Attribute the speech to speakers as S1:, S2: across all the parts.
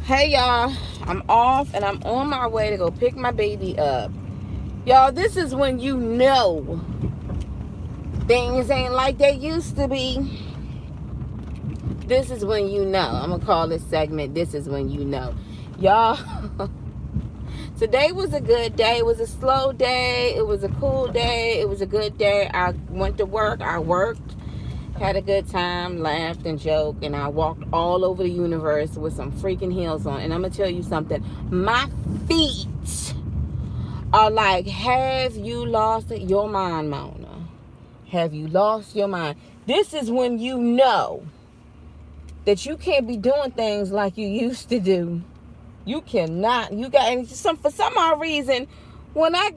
S1: Hey y'all, I'm off and I'm on my way to go pick my baby up. Y'all, this is when you know things ain't like they used to be. This is when you know. I'm gonna call this segment This Is When You Know. Y'all, today was a good day. It was a slow day. It was a cool day. It was a good day. I went to work. I worked. Had a good time, laughed and joked, and I walked all over the universe with some freaking heels on. And I'm gonna tell you something. My feet are like, have you lost your mind, Mona? Have you lost your mind? This is when you know that you can't be doing things like you used to do. You cannot. You got, and for some odd reason, when I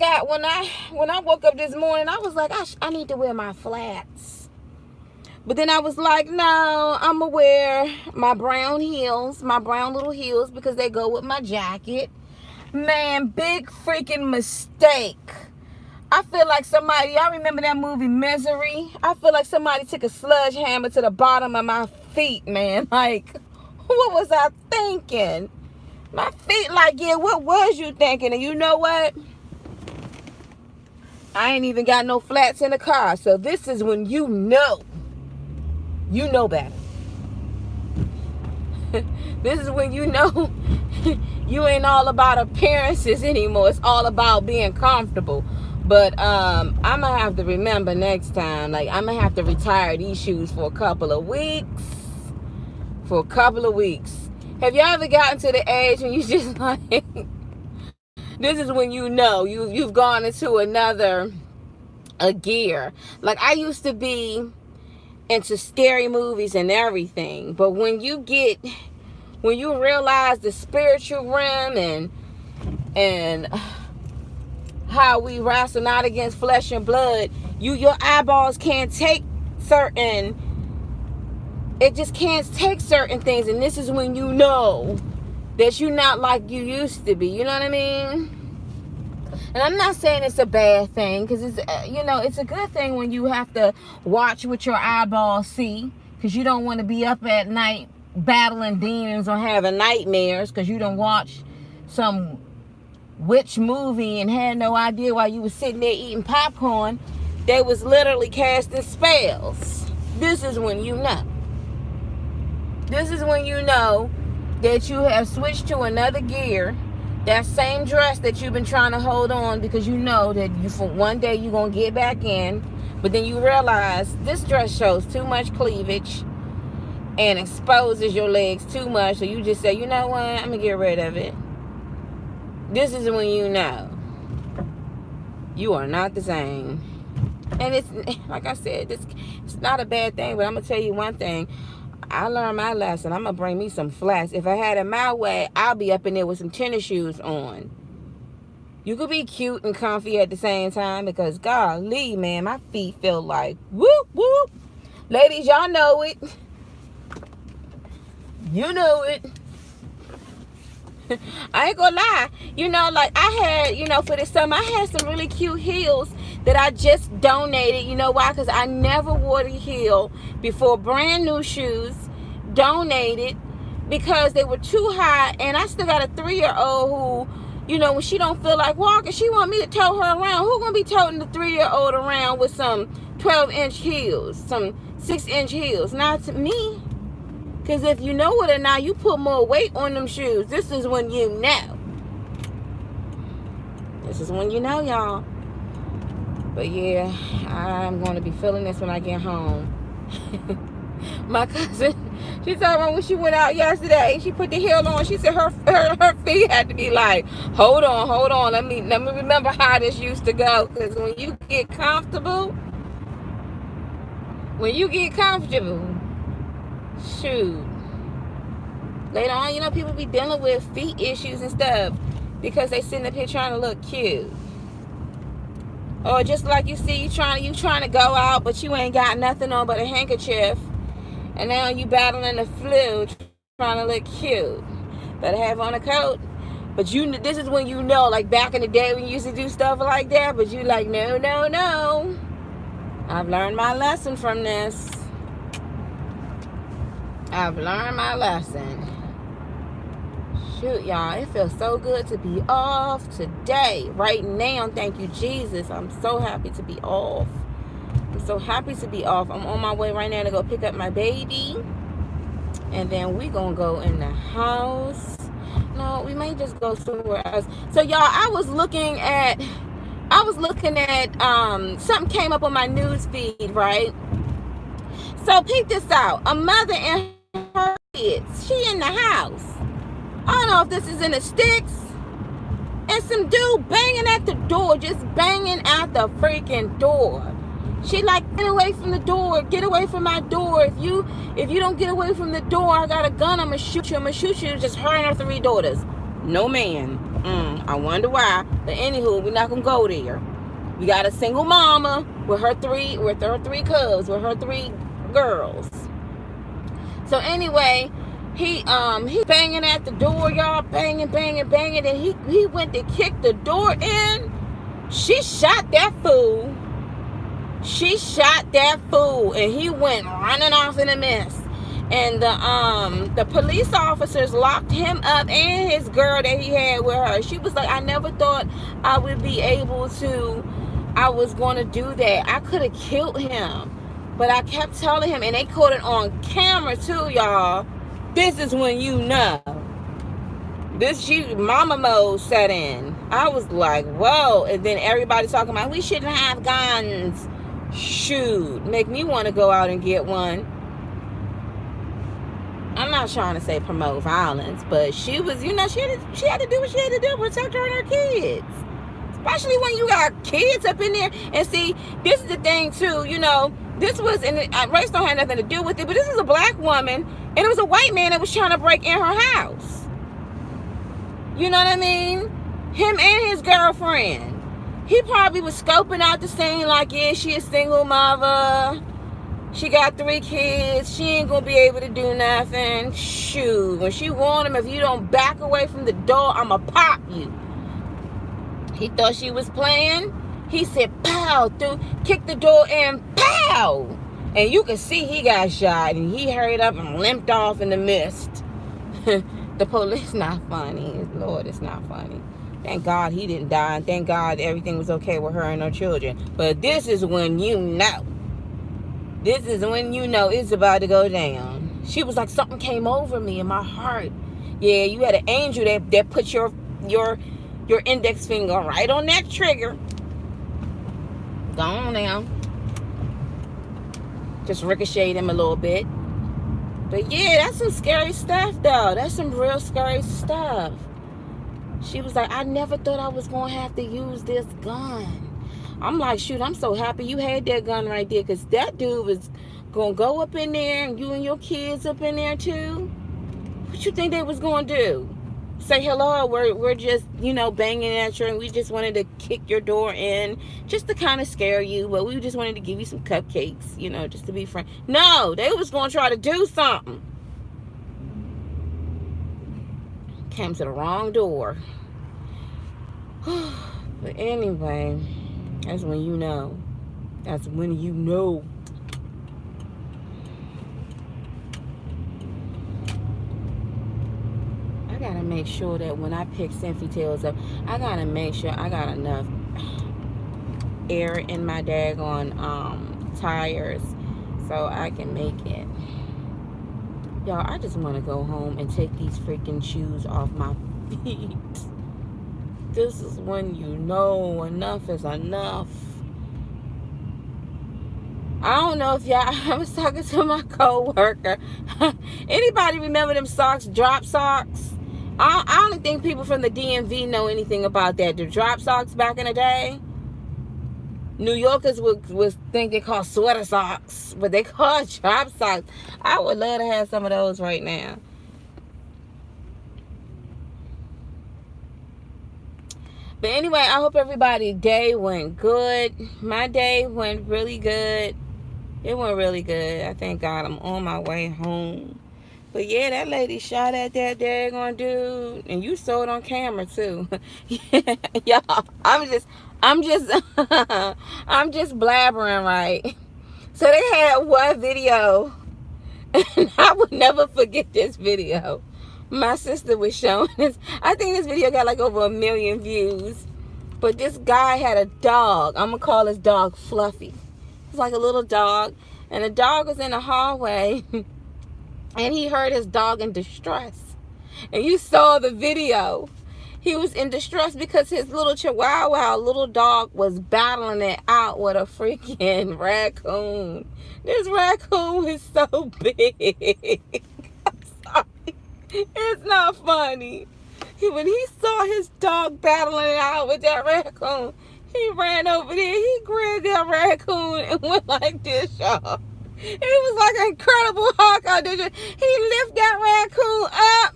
S1: woke up this morning, I was like, I need to wear my flats. But then I was like, no, I'm gonna wear my brown heels, my brown little heels, because they go with my jacket. Man, big freaking mistake. I feel like somebody, y'all remember that movie Misery? I feel like somebody took a sludge hammer to the bottom of my feet, man. Like, what was I thinking? My feet, like, yeah, what was you thinking? And you know what? I ain't even got no flats in the car. So this is when you know better. This is when you know you ain't all about appearances anymore. It's all about being comfortable. But I'm gonna have to remember next time, like, I'm gonna have to retire these shoes for a couple of weeks. Have y'all ever gotten to the age when you just like, this is when you know you've gone into a gear. Like, I used to be into scary movies and everything, but when you realize the spiritual realm and how we wrestle not against flesh and blood, your eyeballs can't take certain, it just can't take certain things. And this is when you know that you're not like you used to be. You know what I mean? And I'm not saying it's a bad thing, because it's it's a good thing when you have to watch what your eyeballs see, because you don't want to be up at night battling demons or having nightmares because you done watched some witch movie and had no idea while you was sitting there eating popcorn they was literally casting spells. This is when you know. This is when you know that you have switched to another gear. That same dress that you've been trying to hold on, because you know that for one day you're going to get back in, but then you realize this dress shows too much cleavage and exposes your legs too much, so you just say, you know what, I'm going to get rid of it. This is when you know you are not the same. And it's, like I said, it's not a bad thing, but I'm going to tell you one thing. I learned my lesson. I'm going to bring me some flats. If I had it my way, I'll be up in there with some tennis shoes on. You could be cute and comfy at the same time, because golly, man, my feet feel like whoop, whoop. Ladies, y'all know it. You know it. I ain't gonna lie. Like I had, for this summer, I had some really cute heels that I just donated. You know why? Because I never wore the heel before. Brand new shoes, donated, because they were too high. And I still got a 3-year-old who, when she don't feel like walking, she want me to tote her around. Who gonna be toting the 3-year-old around with some 12-inch heels, some 6-inch heels? Not to me. Because if you know it or not, you put more weight on them shoes. This is when you know. This is when you know, y'all. But yeah, I'm going to be feeling this when I get home. My cousin, she told me when she went out yesterday, she put the heel on. She said her feet had to be like, hold on. Let me remember how this used to go. Because when you get comfortable, shoot. Later on, people be dealing with feet issues and stuff because they sitting up here trying to look cute. Or just like you see, you trying to go out, but you ain't got nothing on but a handkerchief. And now you battling the flu, trying to look cute. Better have on a coat. But this is when you know, like back in the day when you used to do stuff like that, but you like, no. I've learned my lesson from this. I've learned my lesson. Shoot, y'all, it feels so good to be off today, right now. Thank you, Jesus. I'm so happy to be off. I'm so happy to be off. I'm on my way right now to go pick up my baby. And then we gonna go in the house. No, we may just go somewhere else. So y'all, I was looking at something came up on my news feed, right? So peep this out. A mother and her kids. She in the house. I don't know if this is in the sticks. And some dude banging at the door, just banging at the freaking door. She like, get away from the door, get away from my door. If you don't get away from the door, I got a gun, I'm gonna shoot you. Just her and her 3 daughters. No man. I wonder why. But anywho, we're not gonna go there. We got a single mama with her 3 cubs, with her 3 girls. So anyway, he banging at the door, y'all, banging, and he went to kick the door in. She shot that fool, and he went running off in a mess. And the police officers locked him up and his girl that he had with her. She was like, I never thought I would be able to. I was going to do that. I could have killed him. But I kept telling him, and they caught it on camera too, y'all. This is when you know. Mama mode set in. I was like, whoa. And then everybody talking about, we shouldn't have guns. Shoot. Make me want to go out and get one. I'm not trying to say promote violence, but she was, she had to do what she had to do to protect her and her kids. Especially when you got kids up in there. And see, this is the thing too, this was, and race don't have nothing to do with it, but this is a black woman, and it was a white man that was trying to break in her house. You know what I mean? Him and his girlfriend. He probably was scoping out the scene like, yeah, she a single mother. She got 3 kids. She ain't gonna be able to do nothing. Shoot. When she warned him, if you don't back away from the door, I'ma pop you. He thought she was playing. He said, pow, kicked the door in, pow. And you could see he got shot, and he hurried up and limped off in the mist. The police not funny. Lord, it's not funny. Thank God he didn't die, and thank God everything was okay with her and her children. But this is when you know. This is when you know it's about to go down. She was like, something came over me in my heart. Yeah, you had an angel that put your index finger right on that trigger. Go on now. Just ricocheted him a little bit. But yeah, that's some scary stuff though. That's some real scary stuff. She was like, I never thought I was going to have to use this gun. I'm like, shoot, I'm so happy you had that gun right there, because that dude was going to go up in there, and you and your kids up in there too. What you think they was going to do? Say hello, we're just, banging at you, and we just wanted to kick your door in just to kind of scare you, but we just wanted to give you some cupcakes, just to be friends. No, they was going to try to do something. Came to the wrong door. But anyway, that's when you know. That's when you know. I gotta make sure that when I pick Simphy Tails up, I gotta make sure I got enough air in my daggone tires so I can make it. Y'all, I just want to go home and take these freaking shoes off my feet. This is when you know enough is enough. I don't know if y'all, I was talking to my co-worker. Anybody remember them socks, drop socks? I don't think people from the DMV know anything about that. The drop socks back in the day. New Yorkers would think they call sweater socks, but they call drop socks. I would love to have some of those right now. But anyway, I hope everybody's day went good. My day went really good. It went really good. I thank God I'm on my way home. But yeah, that lady shot at that daggone dude, and you saw it on camera too. Yeah, y'all, I'm just I'm just blabbering, right? So they had one video, and I would never forget this video. My sister was showing this. I think this video got like over 1 million views. But this guy had a dog. I'm going to call his dog Fluffy. It's like a little dog. And the dog was in the hallway. And he heard his dog in distress. And you saw the video. He was in distress because his little chihuahua, little dog, was battling it out with a freaking raccoon. This raccoon was so big. I'm sorry. It's not funny. When he saw his dog battling it out with that raccoon, he ran over there. He grabbed that raccoon and went like this, y'all. It was like an incredible hawk out there. He lifted that raccoon up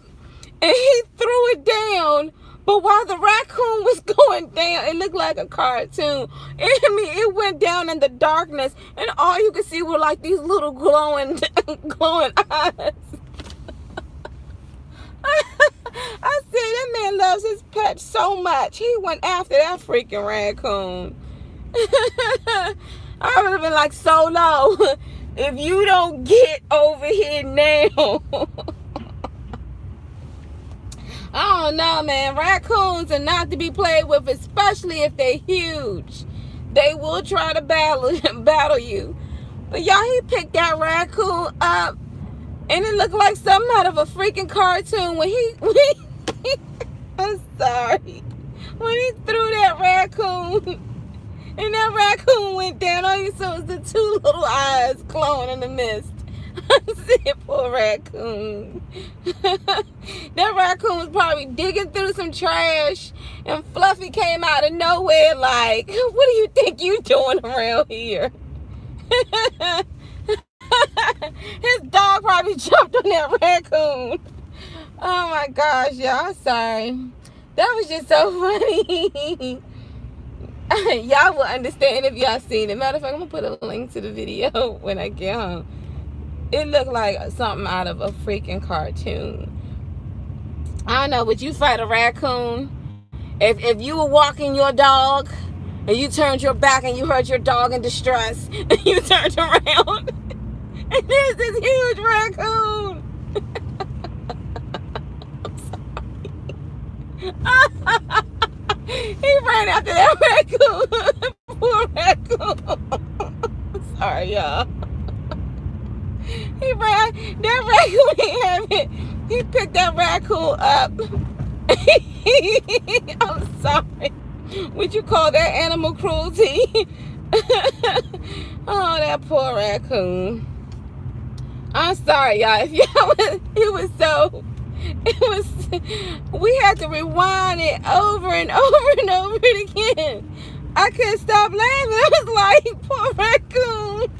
S1: and he threw it down. But while the raccoon was going down, it looked like a cartoon. It went down in the darkness, and all you could see were like these little glowing eyes. I said, that man loves his pet so much. He went after that freaking raccoon. I would have been like, Solo, if you don't get over here now. I don't know, man. Raccoons are not to be played with, especially if they're huge. They will try to battle you. But y'all, he picked that raccoon up, and it looked like something out of a freaking cartoon. I'm sorry. When he threw that raccoon, and that raccoon went down, all you saw was the two little eyes glowing in the mist. I said, poor raccoon. That raccoon was probably digging through some trash, and Fluffy came out of nowhere like, what do you think you doing around here? His dog probably jumped on that raccoon. Oh my gosh, y'all, I'm sorry. That was just so funny. Y'all will understand if y'all seen it. Matter of fact, I'm gonna put a link to the video when I get home. It looked like something out of a freaking cartoon. I don't know, would you fight a raccoon? If you were walking your dog and you turned your back and you heard your dog in distress and you turned around and there's this huge raccoon. I'm sorry. He ran after that raccoon. Poor raccoon. Sorry, y'all. He ran. That raccoon ain't have it. He picked that raccoon up. I'm sorry. Would you call that animal cruelty? Oh, that poor raccoon. I'm sorry, y'all. If y'all we had to rewind it over and over and over it again. I couldn't stop laughing. I was like, poor raccoon.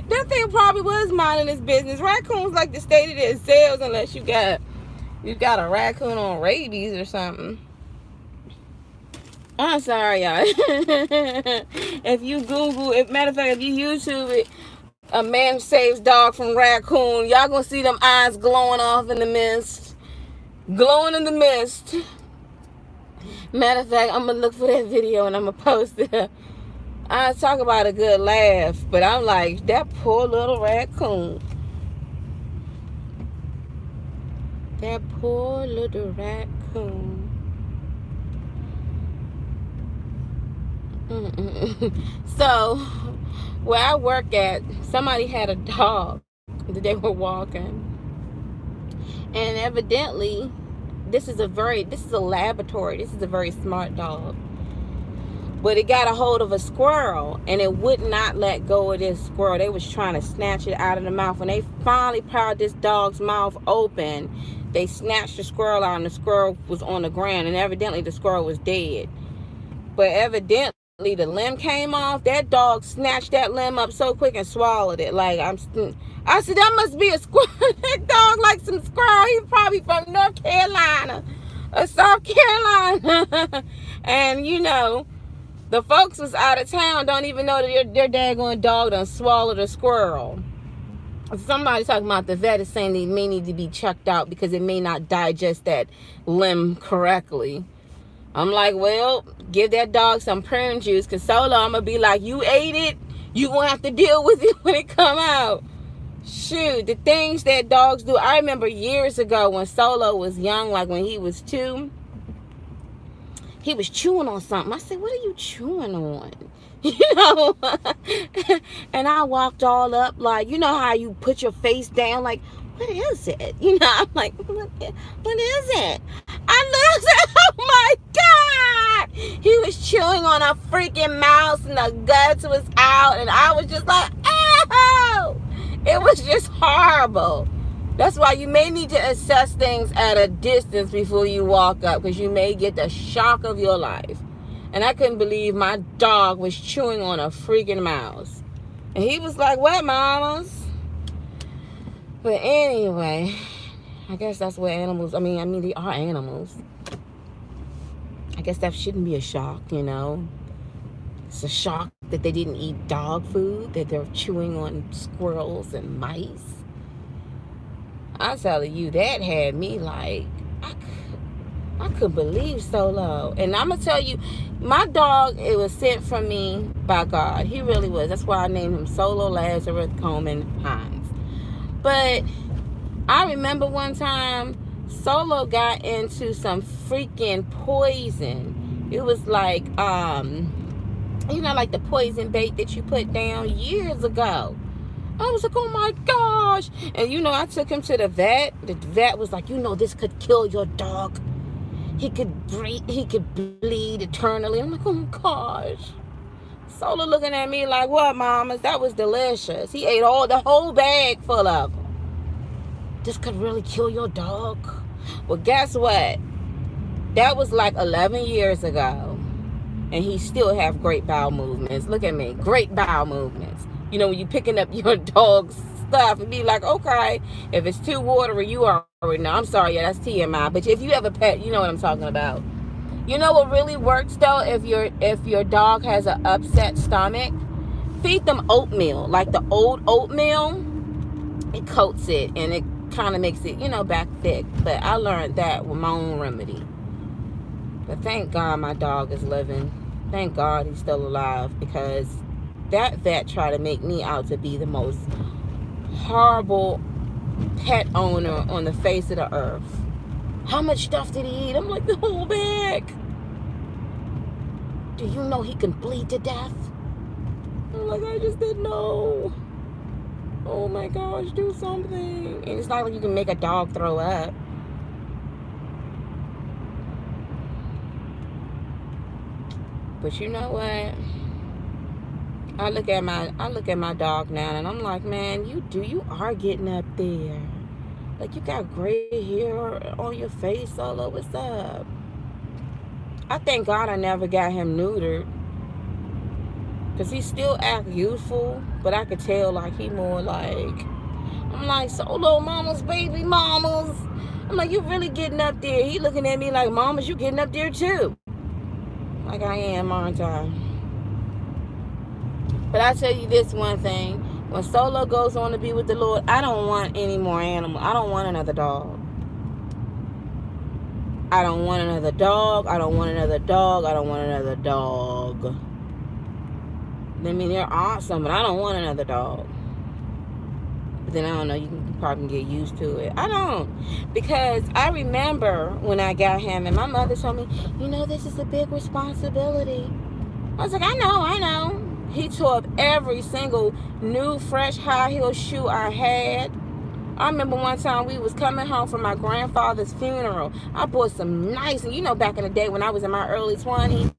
S1: That thing probably was minding his business. Raccoons like to stay to themselves unless you got a raccoon on rabies or something. I'm sorry, y'all. If you Google, matter of fact, if you YouTube it, a man saves dog from raccoon, y'all gonna see them eyes glowing off in the mist. Glowing in the mist. Matter of fact, I'm gonna look for that video and I'm gonna post it. I talk about a good laugh, but I'm like, that poor little raccoon. That poor little raccoon. So, where I work at, somebody had a dog that they were walking. And evidently, this is a laboratory. This is a very smart dog. But it got a hold of a squirrel, and it would not let go of this squirrel. They was trying to snatch it out of the mouth. When they finally pried this dog's mouth open, they snatched the squirrel out, and the squirrel was on the ground, and evidently the squirrel was dead. But evidently the limb came off. That dog snatched that limb up so quick and swallowed it. Like, I said, that must be a squirrel. That dog likes some squirrel. He's probably from North Carolina or South Carolina. And, you know, the folks was out of town, don't even know that their daggone dog done swallowed a squirrel. Somebody talking about the vet is saying they may need to be checked out because it may not digest that limb correctly. I'm like, well, give that dog some prune juice, because Solo, I'm going to be like, you ate it, you going to have to deal with it when it come out. Shoot, the things that dogs do. I remember years ago when Solo was young, like when he was 2, he was chewing on something. I said, "What are you chewing on?" You know? And I walked all up, like, you know how you put your face down, like, what is it? You know, I'm like, what is it? I looked at, oh my God! He was chewing on a freaking mouse and the guts was out, and I was just like, oh! It was just horrible. That's why you may need to assess things at a distance before you walk up, because you may get the shock of your life. And I couldn't believe my dog was chewing on a freaking mouse. And he was like, "What, mamas?" But anyway, I guess that's what animals, I mean, they are animals. I guess that shouldn't be a shock, you know. It's a shock that they didn't eat dog food, that they're chewing on squirrels and mice. I'm telling you, that had me like, I couldn't believe Solo. And I'm going to tell you, my dog, it was sent from me by God. He really was. That's why I named him Solo Lazarus Coleman Hines. But I remember one time, Solo got into some freaking poison. It was like, you know, like the poison bait that you put down years ago. I was like, oh my gosh. And you know, I took him to the vet. The vet was like, you know, this could kill your dog. He could bleed eternally. I'm like, oh gosh. Solo looking at me like, what, mamas? That was delicious. He ate the whole bag full of them. This could really kill your dog. Well, guess what? That was like 11 years ago. And he still have great bowel movements. Look at me. Great bowel movements. You know, when you picking up your dog's stuff and be like, okay, if it's too watery, you already know. I'm sorry, yeah, that's TMI. But if you have a pet, you know what I'm talking about. You know what really works though? If your dog has an upset stomach, feed them oatmeal, like the old oatmeal. It coats it and it kind of makes it, you know, back thick. But I learned that with my own remedy. But thank God my dog is living. Thank God he's still alive, because that vet tried to make me out to be the most horrible pet owner on the face of the earth. How much stuff did he eat? I'm like, the whole bag. Do you know he can bleed to death? I'm like, I just didn't know. Oh my gosh, do something. And it's not like you can make a dog throw up. But you know what? I look at my dog now and I'm like, man, you are getting up there. Like, you got gray hair on your face, Solo. What's up? I thank God I never got him neutered, because he still act youthful, but I could tell like he more like, I'm like, Solo, mama's baby, mamas. I'm like, you really getting up there? He looking at me like, mamas, you getting up there too. Like I am, aren't I? But I tell you this one thing. When Solo goes on to be with the Lord, I don't want any more animals. I don't want another dog. I don't want another dog. I don't want another dog. I don't want another dog. I mean, they're awesome, but I don't want another dog. But then I don't know, you can probably get used to it. I don't. Because I remember when I got him and my mother told me, you know, this is a big responsibility. I was like, I know. He tore up every single new, fresh, high-heel shoe I had. I remember one time we was coming home from my grandfather's funeral. I bought some nice, and you know, back in the day when I was in my early 20s,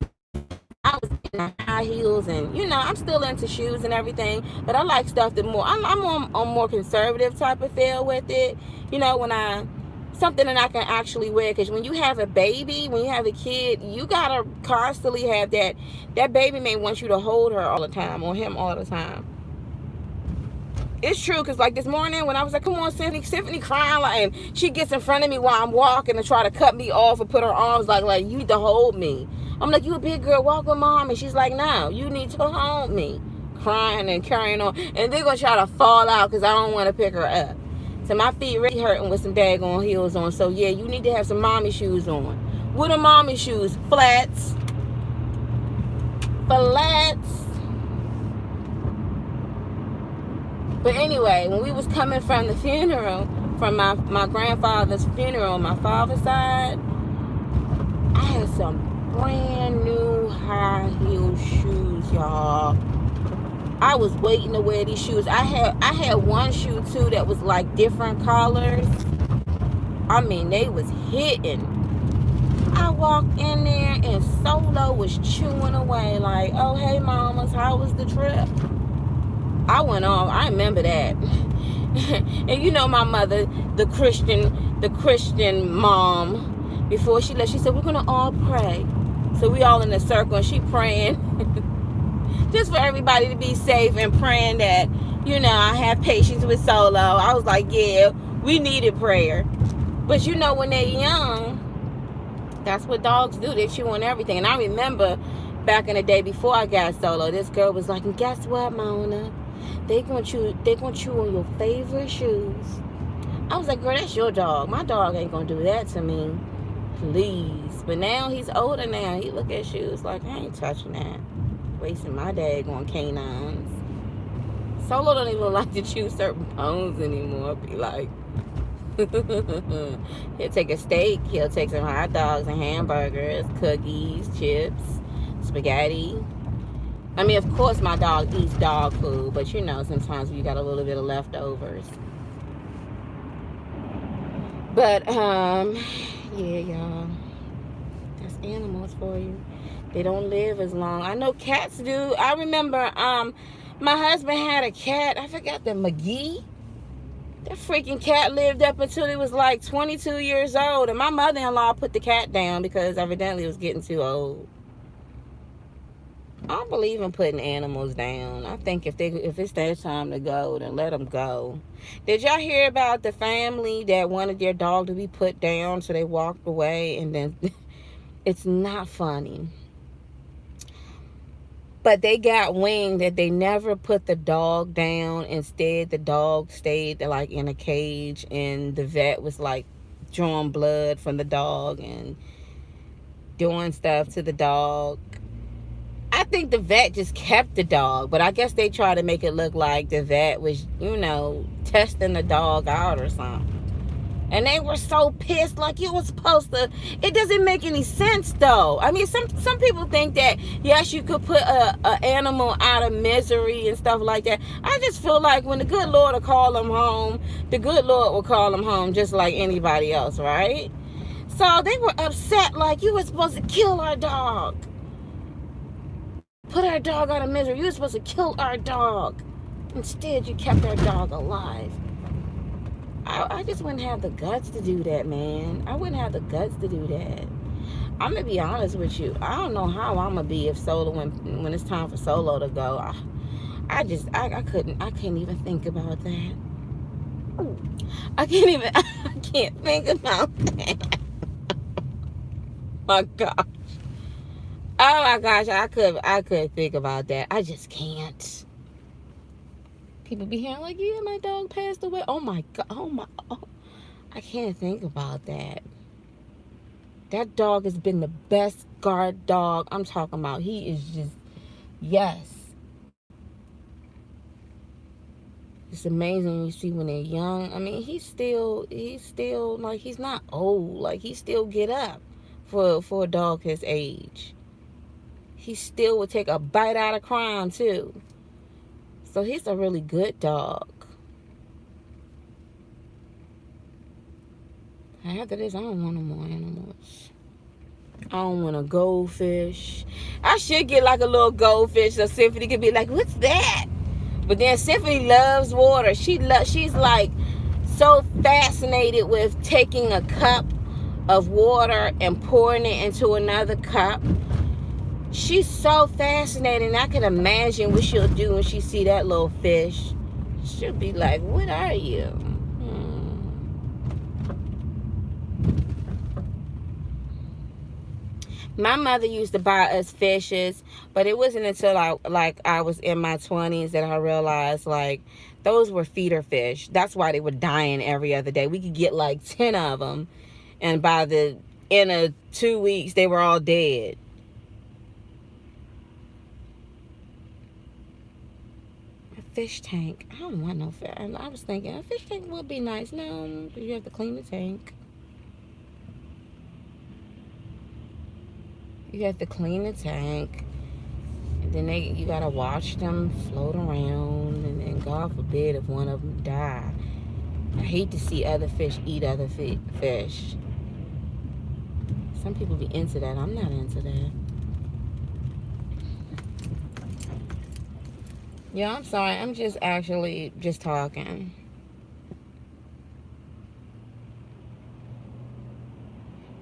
S1: I was in high heels, and you know, I'm still into shoes and everything, but I like stuff that more, I'm on more conservative type of feel with it. You know, something that I can actually wear, because when you have a baby, when you have a kid, you gotta constantly have that baby may want you to hold her all the time, or him all the time. It's true, because like this morning when I was like, come on, Symphony crying, like, and she gets in front of me while I'm walking and try to cut me off and put her arms like you need to hold me. I'm like, you a big girl, walk with mom. And she's like, no, you need to hold me. Crying and carrying on. And they're going to try to fall out because I don't want to pick her up. So my feet really hurting with some daggone heels on. So yeah, you need to have some mommy shoes on. What are mommy shoes? Flats. But anyway, when we was coming from the funeral, from my grandfather's funeral on my father's side, I had some brand new high heel shoes, y'all. I was waiting to wear these shoes. I had one shoe too that was like different colors. I mean, they was hitting. I walked in there and Solo was chewing away like, "Oh, hey mamas, how was the trip?" I went off. I remember that. And you know my mother, the Christian mom, before she left, she said, "We're gonna all pray." So we all in a circle and she praying just for everybody to be safe and praying that, I have patience with Solo. I was like, yeah, we needed prayer. But when they're young, that's what dogs do. They chew on everything. And I remember back in the day before I got Solo, this girl was like, "And guess what, Mona? They gonna chew on your favorite shoes." I was like, "Girl, that's your dog. My dog ain't gonna do that to me. Please." But now he's older now. He look at shoes like, "I ain't touching that. Wasting my daggone canines." Solo don't even like to chew certain bones anymore. Be like, he'll take a steak, he'll take some hot dogs and hamburgers, cookies, chips, spaghetti. I mean, of course my dog eats dog food, but sometimes you got a little bit of leftovers. But yeah, y'all, that's animals for you. They don't live as long. I know cats do. I remember my husband had a cat. I forgot the McGee. That freaking cat lived up until he was like 22 years old. And my mother-in-law put the cat down because evidently it was getting too old. I don't believe in putting animals down. I think if it's their time to go, then let them go. Did y'all hear about the family that wanted their dog to be put down, so they walked away? And then it's not funny. But they got winged that they never put the dog down. Instead, the dog stayed like in a cage, and the vet was like drawing blood from the dog and doing stuff to the dog. I think the vet just kept the dog, but I guess they tried to make it look like the vet was, testing the dog out or something. And they were so pissed, like you were supposed to. It doesn't make any sense, though. I mean, some people think that, yes, you could put a animal out of misery and stuff like that. I just feel like when the good Lord will call them home, the good Lord will call them home just like anybody else, right? So they were upset, like, you were supposed to kill our dog. Put our dog out of misery. You were supposed to kill our dog. Instead, you kept our dog alive. I just wouldn't have the guts to do that, man. I wouldn't have the guts to do that. I'm gonna be honest with you. I don't know how I'm gonna be if Solo, when it's time for Solo to go. I can't even think about that. I can't think about that. My gosh. Oh my gosh, I could think about that. I just can't. People be hearing like, yeah, my dog passed away. Oh my God. I can't think about that. That dog has been the best guard dog. I'm talking about. He is just, yes. It's amazing when you see when they're young. I mean, he's still like, he's not old. Like, he still get up for a dog his age. He still would take a bite out of crime too. So he's a really good dog. After this, I don't want no more animals. I don't want a goldfish. I should get like a little goldfish so Symphony could be like, "What's that?" But then Symphony loves water. She's like so fascinated with taking a cup of water and pouring it into another cup. She's so fascinating. I can imagine what she'll do when she see that little fish. She'll be like, "What are you?" My mother used to buy us fishes, but it wasn't until I was in my 20s that I realized like those were feeder fish. That's why they were dying every other day. We could get like 10 of them, and by the end of 2 weeks they were all dead. fish tank. I don't want no fish. And I was thinking a fish tank would be nice. No, you have to clean the tank. You have to clean the tank. And then you gotta watch them float around. And then God forbid if one of them die. I hate to see other fish eat other fish. Some people be into that. I'm not into that. Yeah, I'm sorry. I'm just actually just talking.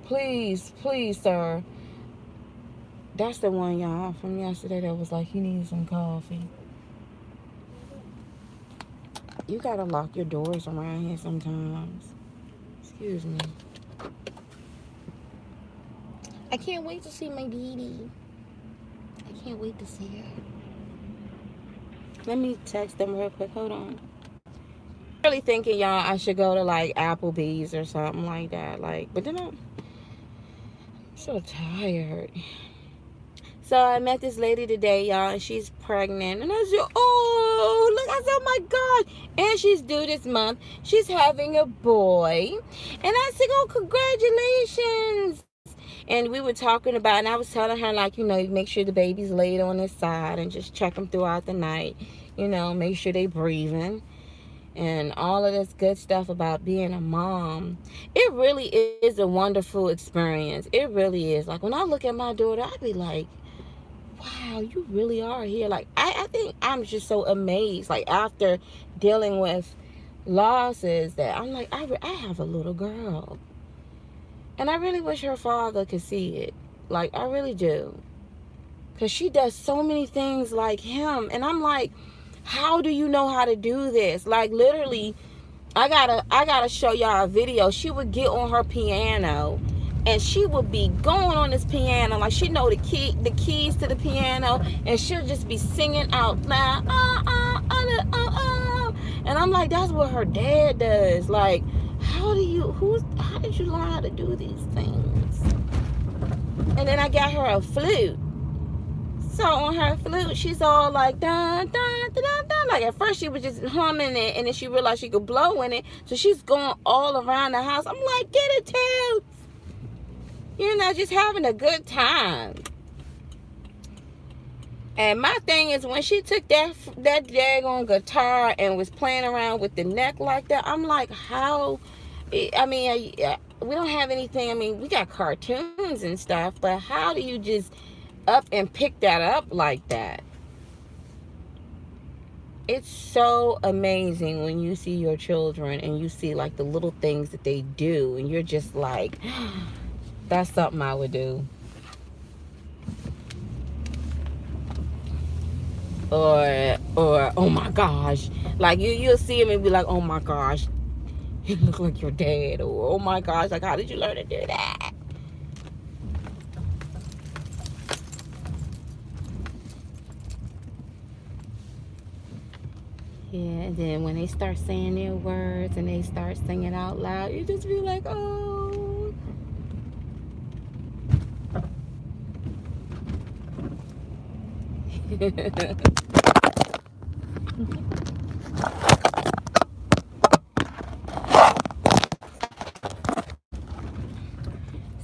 S1: Please, please, sir. That's the one, y'all, from yesterday that was like, he needs some coffee. You gotta lock your doors around here sometimes. Excuse me. I can't wait to see my Dee. I can't wait to see her. Let me text them real quick. Hold on. Really thinking, y'all, I should go to like Applebee's or something like that. Like, but then I'm so tired. So I met this lady today, y'all, and she's pregnant. And I said, oh, look, I said, oh my God. And she's due this month. She's having a boy. And I said, oh, congratulations. And we were talking about, and I was telling her, like, you know, make sure the baby's laid on his side and just check them throughout the night. You know, make sure they breathing. And all of this good stuff about being a mom. It really is a wonderful experience. It really is. Like, when I look at my daughter, I be like, wow, you really are here. Like, I think I'm just so amazed. Like, after dealing with losses, that I'm like, I have a little girl. And I really wish her father could see it. Like, I really do. Because she does so many things like him. And I'm like, how do you know how to do this? Like, literally, I gotta show y'all a video. She would get on her piano and she would be going on this piano like she know the keys to the piano, and she'll just be singing out loud. And I'm like, that's what her dad does. Like, how did you learn how to do these things? And then I got her a flute. So on her flute, she's all like, dun, dun, dun, dun, dun. Like, at first she was just humming it, and then she realized she could blow in it. So she's going all around the house. I'm like, get it, Toots. You know, just having a good time. And my thing is, when she took that daggone guitar and was playing around with the neck like that, I'm like, how? I mean, we don't have anything. I mean, we got cartoons and stuff, but how do you just up and pick that up like that? It's so amazing when you see your children and you see like the little things that they do, and you're just like, that's something I would do. Or oh my gosh, like you'll see him and be like, oh my gosh, you look like your dad. Or oh my gosh, like, how did you learn to do that? Yeah, and then when they start saying their words and they start singing out loud, you just be like, oh.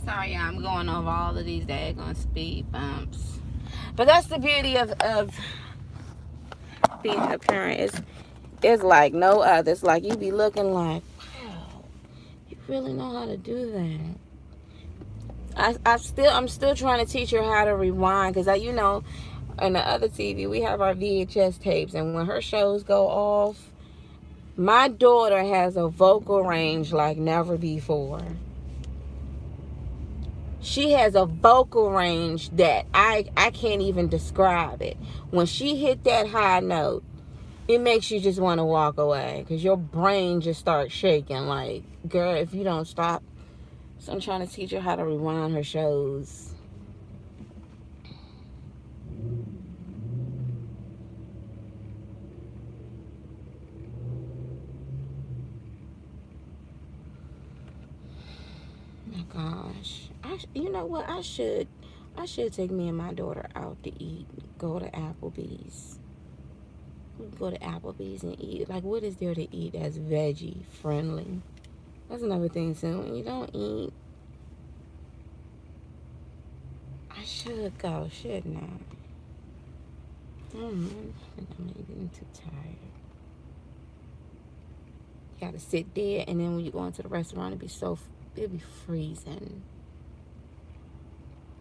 S1: Sorry, I'm going over all of these daggone speed bumps. But that's the beauty of being a parent. It's like no other. It's like you be looking like, wow, you really know how to do that. I'm still trying to teach her how to rewind, because you know, on the other TV we have our VHS tapes, and when her shows go off, my daughter has a vocal range like never before. She has a vocal range that I can't even describe it. When she hit that high note, it makes you just want to walk away, because your brain just starts shaking. Like, girl, if you don't stop. So I'm trying to teach her how to rewind her shows. Oh my gosh. You know what? I should take me and my daughter out to eat. Go to Applebee's. We can go to Applebee's and eat. Like, what is there to eat that's veggie friendly? That's another thing, too. When you don't eat, I should go, shouldn't I? I think I'm getting too tired. You gotta sit there, and then when you go into the restaurant, it'll be freezing.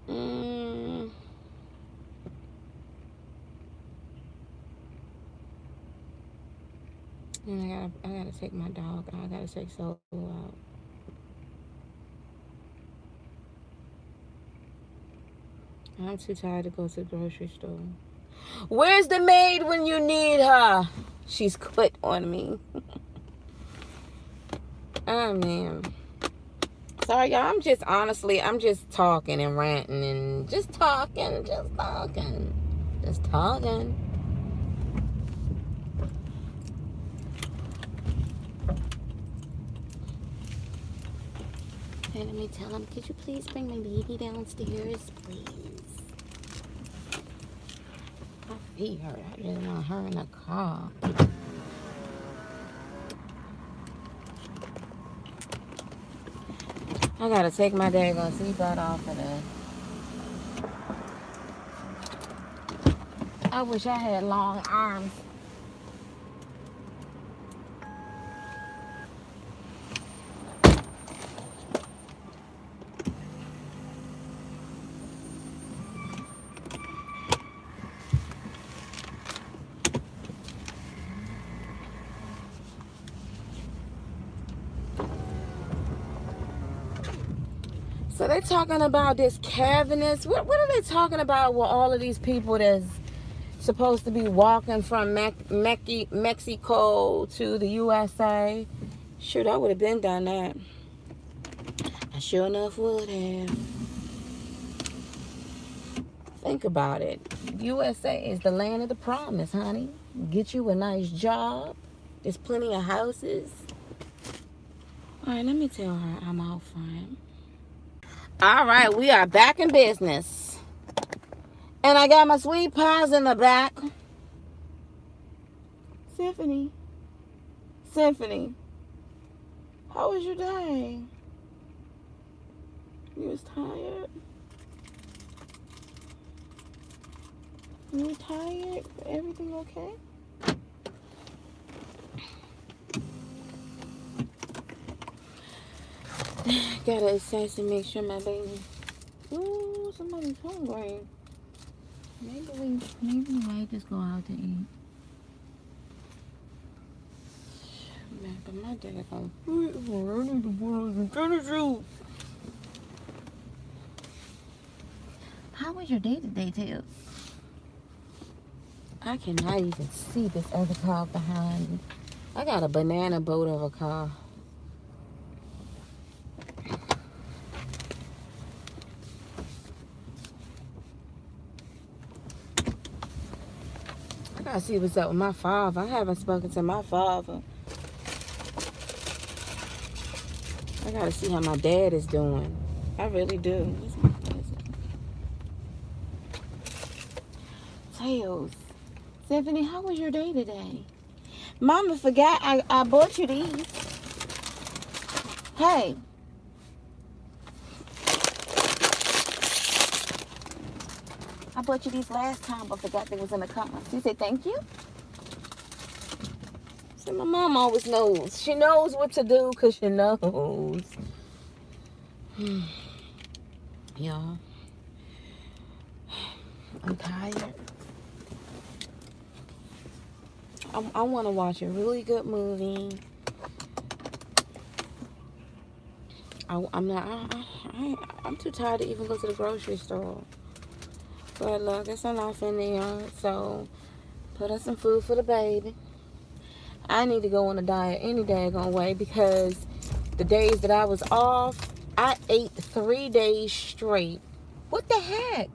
S1: And I gotta take my dog out. I gotta take Solo out. I'm too tired to go to the grocery store. Where's the maid when you need her? She's quit on me. Oh, man. Sorry, y'all. I'm just talking and ranting and just talking. Hey, let me tell him, could you please bring my baby downstairs, please? My feet hurt. I didn't want her in the car. I gotta take my daggone seatbelt off of this. I wish I had long arms. So they talking about this cavernous. What are they talking about with all of these people that's supposed to be walking from Mexico to the USA? Shoot, I would have been done that. I sure enough would have. Think about it. USA is the land of the promise, honey. Get you a nice job. There's plenty of houses. All right, let me tell her I'm out front. All right, we are back in business. And I got my sweet pies in the back. Symphony, how was your day? You was tired? You tired? Everything okay? Gotta assess and make sure my baby. Ooh, somebody's hungry. Maybe we might just go out to eat. Man, but my dad gonna How was your day today, Tails? I cannot even see this other car behind me. I got a banana boat of a car. I gotta see what's up with my father. I haven't spoken to my father. I gotta see how my dad is doing. I really do. Tails. Symphony, how was your day today? Mama forgot I bought you these. Hey. I bought you these last time, but forgot they was in the car. She said, thank you. So my mom always knows. She knows what to do because she knows. Y'all. I'm tired. I want to watch a really good movie. I'm too tired to even go to the grocery store. But look, it's enough in there. So put us some food for the baby. I need to go on a diet any daggone way because the days that I was off, I ate 3 days straight. What the heck?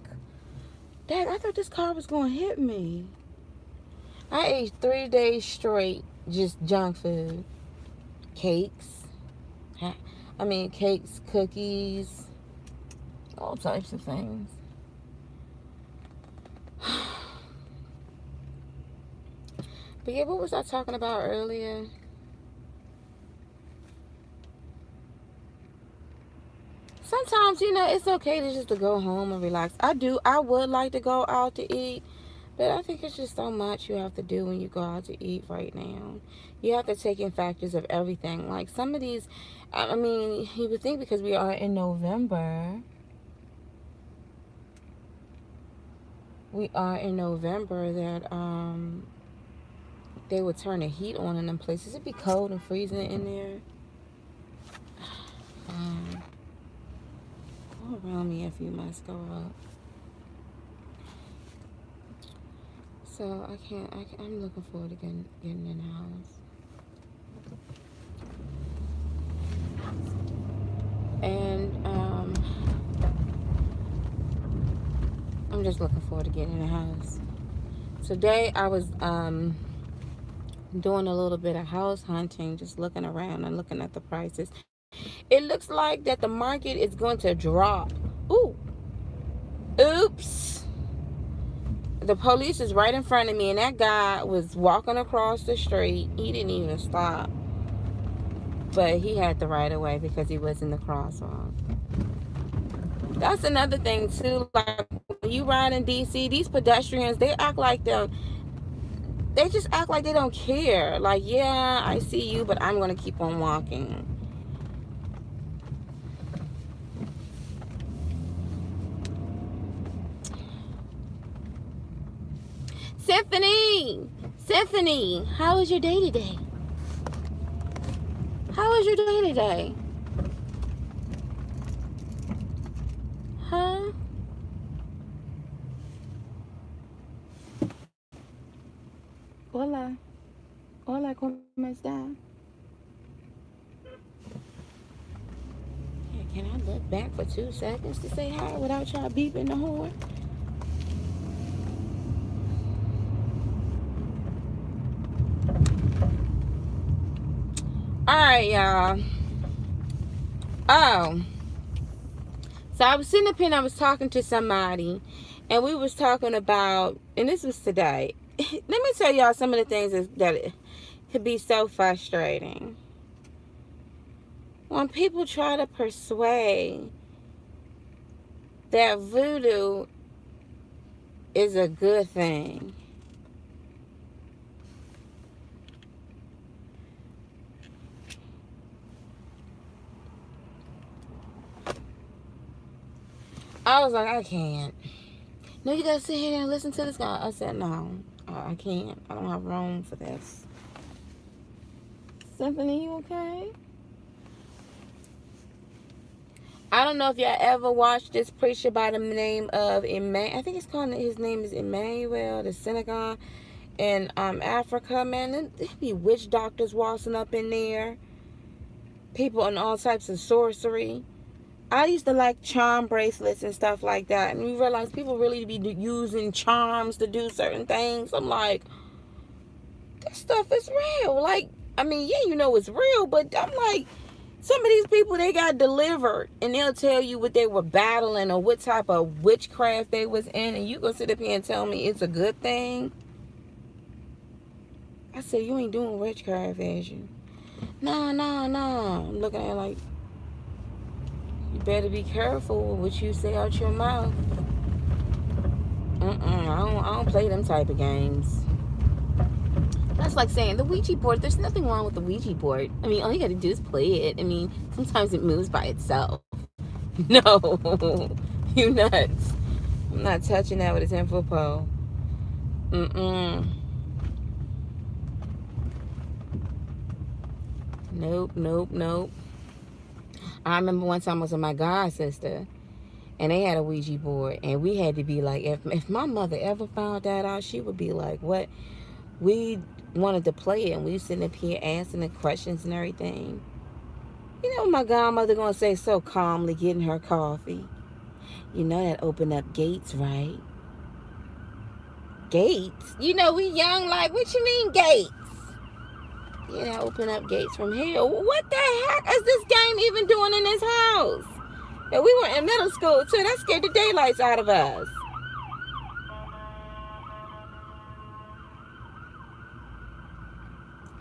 S1: Dad, I thought this car was going to hit me. I ate 3 days straight, just junk food. Cakes, cookies, all types of things. But yeah, what was I talking about earlier? Sometimes, it's okay to just to go home and relax. I would like to go out to eat, but I think it's just so much you have to do when you go out to eat right now. You have to take in factors of everything. Like some of these, I mean, you would think because we are in November, that they would turn the heat on in them places. It'd be cold and freezing in there. Go around me if you must go up. So I'm looking forward to getting in the house. And I'm just looking forward to getting in the house. Today I was doing a little bit of house hunting, just looking around and looking at the prices. It looks like that the market is going to drop. Ooh. Oops. The police is right in front of me, and that guy was walking across the street. He didn't even stop. But he had the right of way because he was in the crosswalk. That's another thing too. Like when you ride in DC, these pedestrians, they just act like they don't care. Like, yeah, I see you, but I'm gonna keep on walking. Symphony, how was your day today? How was your day today? Huh? Hola. Hola, ¿cómo está? Yeah, can I look back for 2 seconds to say hi without y'all beeping the horn? Alright, y'all. Oh. So I was sitting up here and I was talking to somebody, and we was talking about, and this was today. Let me tell y'all some of the things that could be so frustrating. When people try to persuade that voodoo is a good thing. I was like, I can't. No, you gotta sit here and listen to this guy. I said, no, I can't. I don't have room for this. Symphony, you okay? I don't know if y'all ever watched this preacher by the name of Emmanuel. I think his name is Emmanuel, the synagogue in Africa. Man, there be witch doctors waltzing up in there. People on all types of sorcery. I used to like charm bracelets and stuff like that. And you realize people really be using charms to do certain things. I'm like, this stuff is real. Like, I mean, yeah, it's real, but I'm like, some of these people, they got delivered, and they'll tell you what they were battling or what type of witchcraft they was in, and you gonna sit up here and tell me it's a good thing? I said, you ain't doing witchcraft, is you? Nah. I'm looking at it like, you better be careful with what you say out your mouth. I don't play them type of games. That's like saying the Ouija board. There's nothing wrong with the Ouija board. I mean, all you got to do is play it. I mean, sometimes it moves by itself. No, you nuts. I'm not touching that with a 10-foot pole. Nope. I remember one time I was with my god sister, and they had a Ouija board, and we had to be like, if my mother ever found that out, she would be like, what? We wanted to play it, and we sitting up here asking the questions and everything. You know what my godmother gonna say so calmly, getting her coffee? You know that opened up gates, right? Gates? We young, like, what you mean gates? Yeah, open up gates from here. What the heck is this game even doing in this house? And we were in middle school too. That scared the daylights out of us.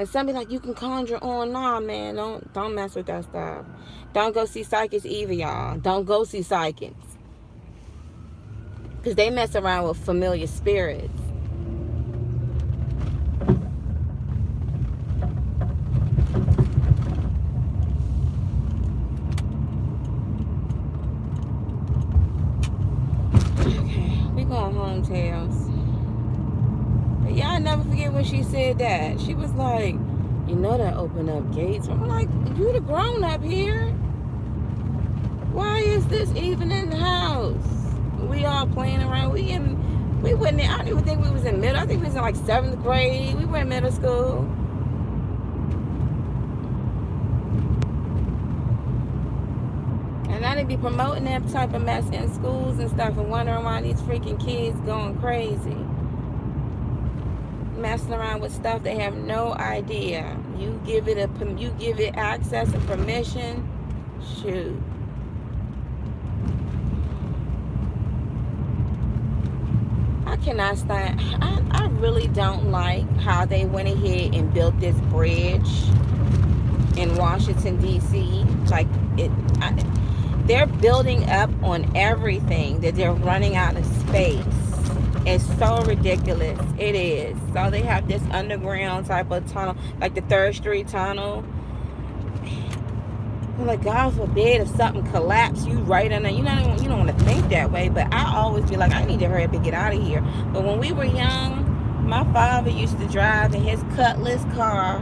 S1: And somebody like, you can conjure on. Nah, man, don't mess with that stuff. Don't go see psychics either, y'all. Don't go see psychics. Because they mess around with familiar spirits. Okay, we going home, Tails. But y'all never forget when she said that. She was like, you know that open up gates. I'm like, you the grown up here. Why is this even in the house? We all playing around. We wasn't. I don't even think we was in middle. I think we was in like 7th grade. We were in middle school. And I didn't be promoting that type of mess in schools and stuff, and wondering why these freaking kids going crazy, messing around with stuff they have no idea. You give it access and permission. Shoot. I cannot stand. I really don't like how they went ahead and built this bridge in Washington D.C. Like they're building up on everything that they're running out of space. It's so ridiculous. It is. So they have this underground type of tunnel, like the 3rd Street tunnel. Like, God forbid if something collapses, you right in there. You don't want to think that way, but I always be like, I need to hurry up and get out of here. But when we were young, my father used to drive in his Cutlass car,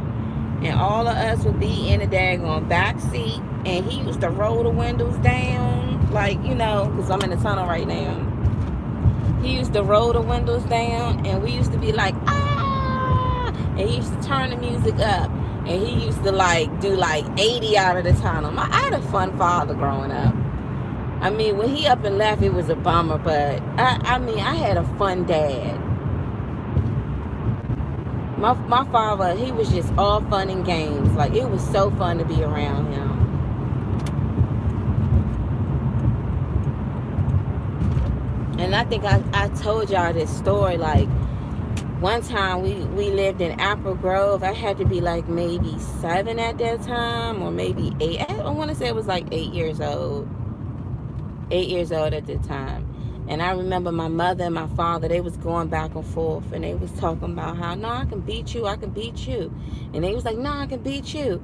S1: and all of us would be in the daggone back seat, and he used to roll the windows down, like, because I'm in the tunnel right now. He used to roll the windows down, and we used to be like, ah, and he used to turn the music up. And he used to do 80 out of the tunnel. I had a fun father growing up. I mean, when he up and left, it was a bummer. But I had a fun dad. My father, he was just all fun and games. Like, it was so fun to be around him. And I think I told y'all this story. Like, one time we lived in Apple Grove. I had to be like maybe 7 at that time, or maybe 8. I want to say it was like 8 years old. 8 years old at the time. And I remember my mother and my father, they was going back and forth, and they was talking about how, no, I can beat you. And they was like, no, I can beat you.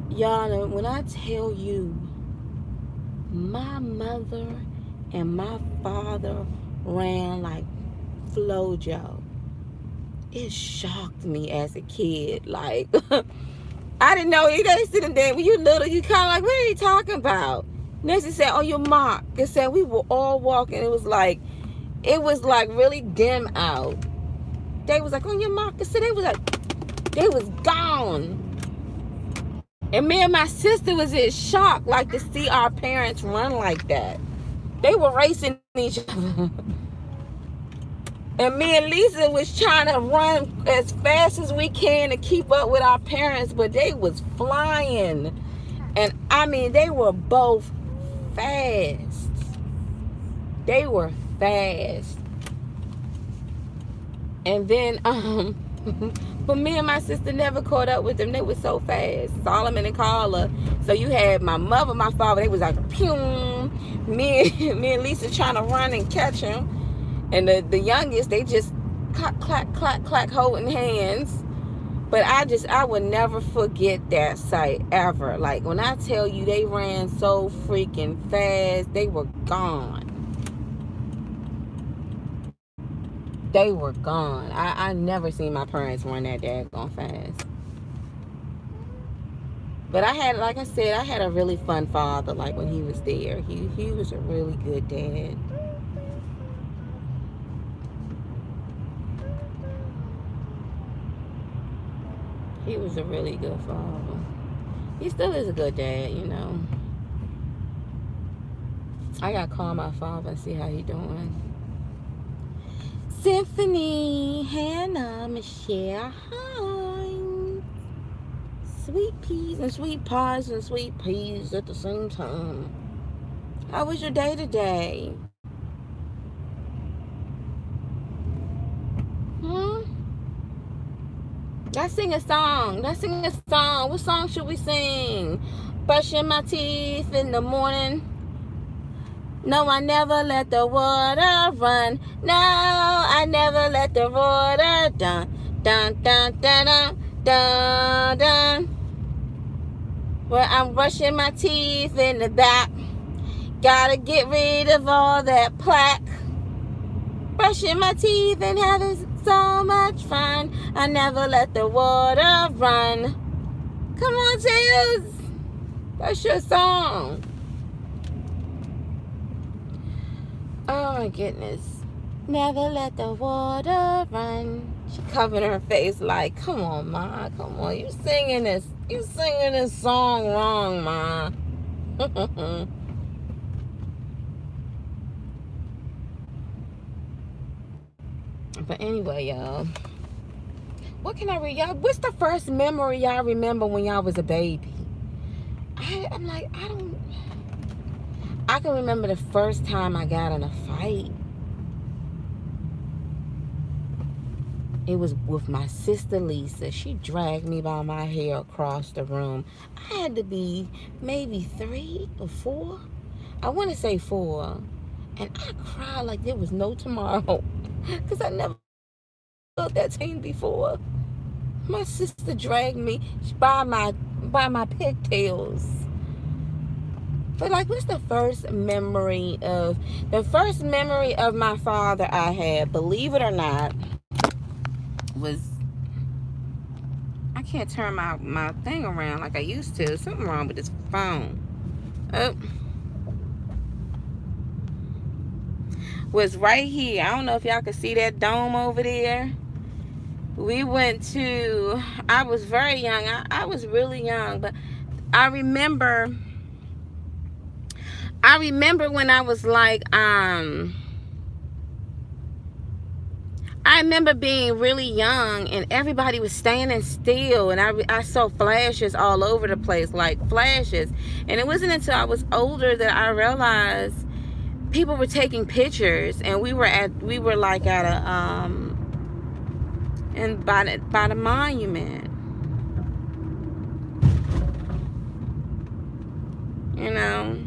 S1: Y'all, when I tell you, my mother and my father ran like Flojo. It shocked me as a kid. Like, I didn't know. They sitting there, when you little, you kind of like, what are you talking about? Next they said, on your mark. It said we were all walking. It was like really dim out. They was like, on your mark. It said they was gone. And me and my sister was in shock, like, to see our parents run like that. They were racing each other. And me and Lisa was trying to run as fast as we can to keep up with our parents, but they was flying. And I mean, they were both fast. They were fast. And then, but me and my sister never caught up with them. They were so fast. Solomon and Carla. So you had my mother, my father, they was like, pew. Me and Lisa trying to run and catch them. And the youngest, they just clack, clack, clack, clack, holding hands. But I would never forget that sight ever. Like, when I tell you they ran so freaking fast, they were gone. They were gone. I never seen my parents run that daggone fast. But like I said, I had a really fun father, like, when he was there. He was a really good dad. He was a really good father. He still is a good dad, I gotta call my father and see how he doing. Symphony, Hannah, Michelle, hi. Sweet peas and sweet pies and sweet peas at the same time. How was your day today? Let's sing a song. Let's sing a song. What song should we sing? Brushing my teeth in the morning. No, I never let the water run. No, I never let the water dun dun dun dun dun dun dun. Well, I'm brushing my teeth in the back. Gotta get rid of all that plaque. Brushing my teeth and having so much fun. I never let the water run. Come on, Tails. That's your song. Oh my goodness. Never let the water run. She covered her face like, come on, Ma. Come on. You singing this song wrong, Ma. But anyway, y'all. What can I read? Y'all, what's the first memory y'all remember when y'all was a baby? I can remember the first time I got in a fight. It was with my sister Lisa. She dragged me by my hair across the room. I had to be maybe 3 or 4. I want to say 4. And I cried like there was no tomorrow. Because I never felt that pain before. My sister dragged me by my pigtails. But like, what's the first memory of my father I had, believe it or not, was, I can't turn my thing around like I used to. Something wrong with this phone. Oh. Was right here. I don't know if y'all can see that dome over there. We went to, I was very young. I was really young, but I remember when I was like, I remember being really young and everybody was standing still, and I saw flashes all over the place, like flashes. And it wasn't until I was older that I realized people were taking pictures, and we were like at a and by the monument, you know.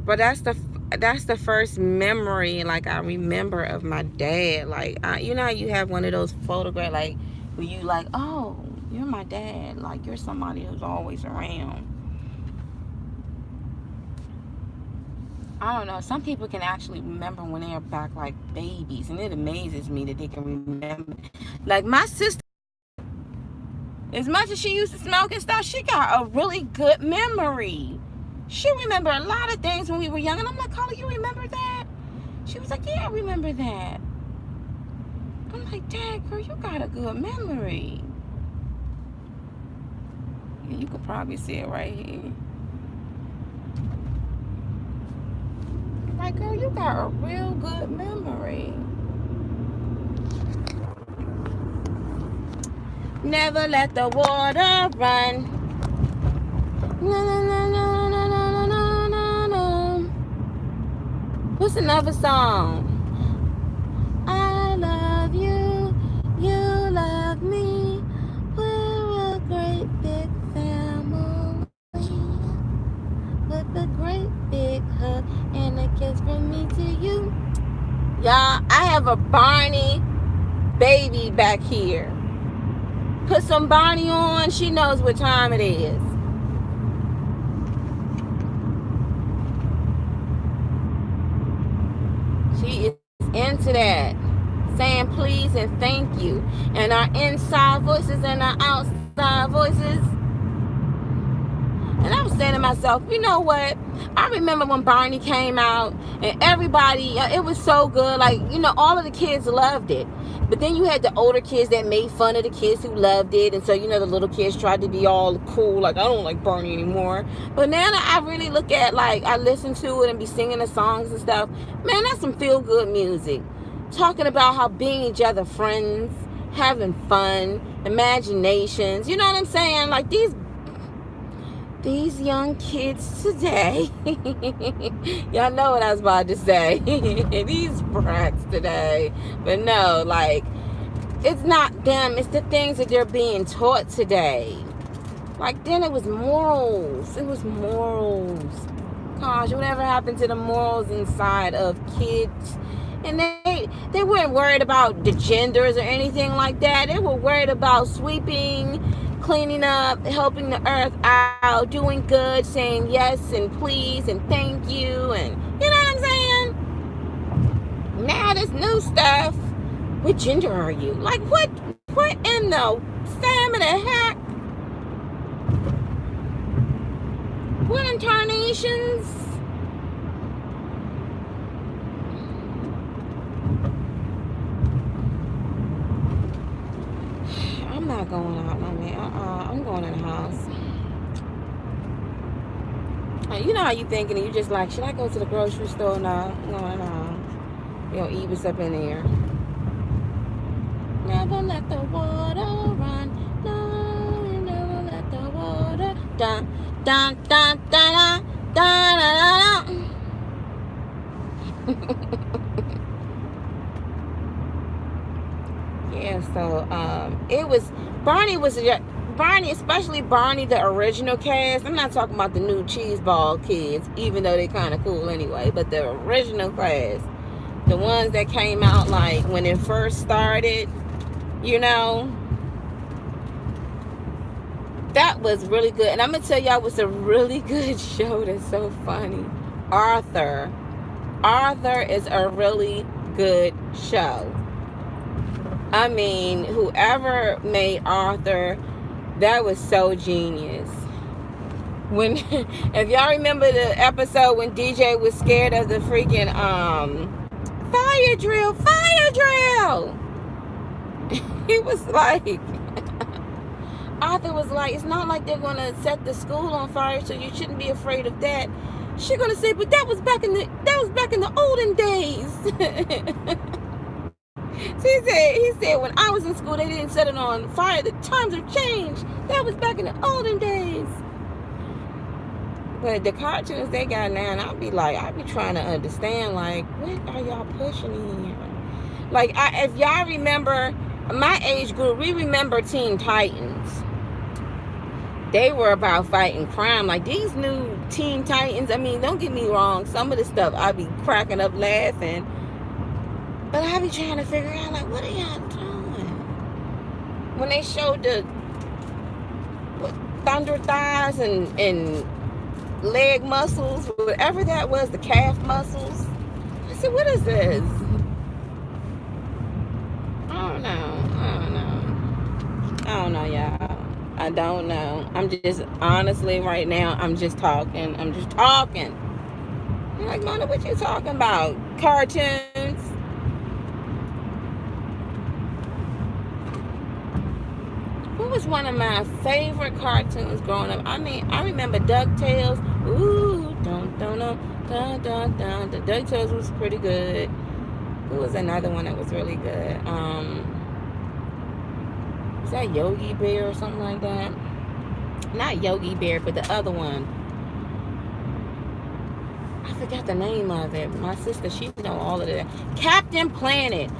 S1: But that's the first memory like I remember of my dad. Like, you know how you have one of those photographs like where you like, oh, you're my dad, like you're somebody who's always around. I don't know. Some people can actually remember when they're back like babies, and it amazes me that they can remember. Like my sister, as much as she used to smoke and stuff, she got a really good memory. She remember a lot of things when we were young, and I'm like, Carla, you remember that? She was like, yeah, I remember that. I'm like, Dad, girl, you got a good memory. Yeah, you could probably see it right here. Like, girl, you got a real good memory. Never let the water run. No, no, no, no, no, no, no, no, no. What's another song? I love you, you love me. We're a great big family with a great big hug and a kiss from me to you. Y'all, I have a Barney baby back here. Put some Barney on. She knows what time it is. She is into that. Saying please and thank you. And our inside voices and our outside voices. And I was saying to myself, you know what? I remember when Barney came out and everybody, it was so good. Like, you know, all of the kids loved it. But then you had the older kids that made fun of the kids who loved it. And so, you know, the little kids tried to be all cool. Like, I don't like Barney anymore. But now that I really look at, like, I listen to it and be singing the songs and stuff. Man, that's some feel-good music. Talking about how being each other friends, having fun, imaginations. You know what I'm saying? Like, these young kids today, y'all know what I was about to say. These brats today. But no, like, It's not them, it's the things that they're being taught today. Like then it was morals. It was morals. Gosh, whatever happened to the morals inside of kids? And they weren't worried about the genders or anything like that. They were worried about sweeping, cleaning up, helping the earth out, doing good, saying yes and please and thank you, and you know what I'm saying? Now this new stuff. What gender are you? Like what in the Sam in the heck? What incarnations? I'm not going out, no man. I'm going in the house. You know how you thinking, and you just like, should I go to the grocery store? No, I'm going in the house. You know, eat what's up in there. Never let the water run. No, you never let the water. Dun dun dun dun dun dun dun dun. Yeah, so it was Barney, especially Barney, the original cast. I'm not talking about the new cheeseball kids, even though they kind of cool anyway. But the original cast, the ones that came out like when it first started, you know, that was really good. And I'm gonna tell y'all, it was a really good show. That's so funny. Arthur is a really good show. I mean, whoever made Arthur, that was so genius. When, if y'all remember the episode when DJ was scared of the freaking fire drill, he was like, Arthur was like, it's not like they're gonna set the school on fire, so you shouldn't be afraid of that. She's gonna say, but that was back in the olden days. He said, when I was in school, they didn't set it on fire. The times have changed. That was back in the olden days. But the cartoons they got now, and I be trying to understand, like, what are y'all pushing here? Like, if y'all remember, my age group, we remember Teen Titans. They were about fighting crime. Like, these new Teen Titans, I mean, don't get me wrong, some of the stuff I be cracking up laughing. But I be trying to figure out, like, what are y'all doing? When they showed the thunder thighs and leg muscles, whatever that was, the calf muscles. I said, what is this? I don't know, y'all. I don't know. I'm just, honestly, right now, I'm just talking. I'm like, Mona, what you talking about? Cartoons? What was one of my favorite cartoons growing up? I mean, I remember DuckTales. Ooh, dun dun dun dun dun dun. The DuckTales was pretty good. Who was another one that was really good? Is that Yogi Bear or something like that? Not Yogi Bear, but the other one. I forgot the name of it. My sister, she know all of that. Captain Planet.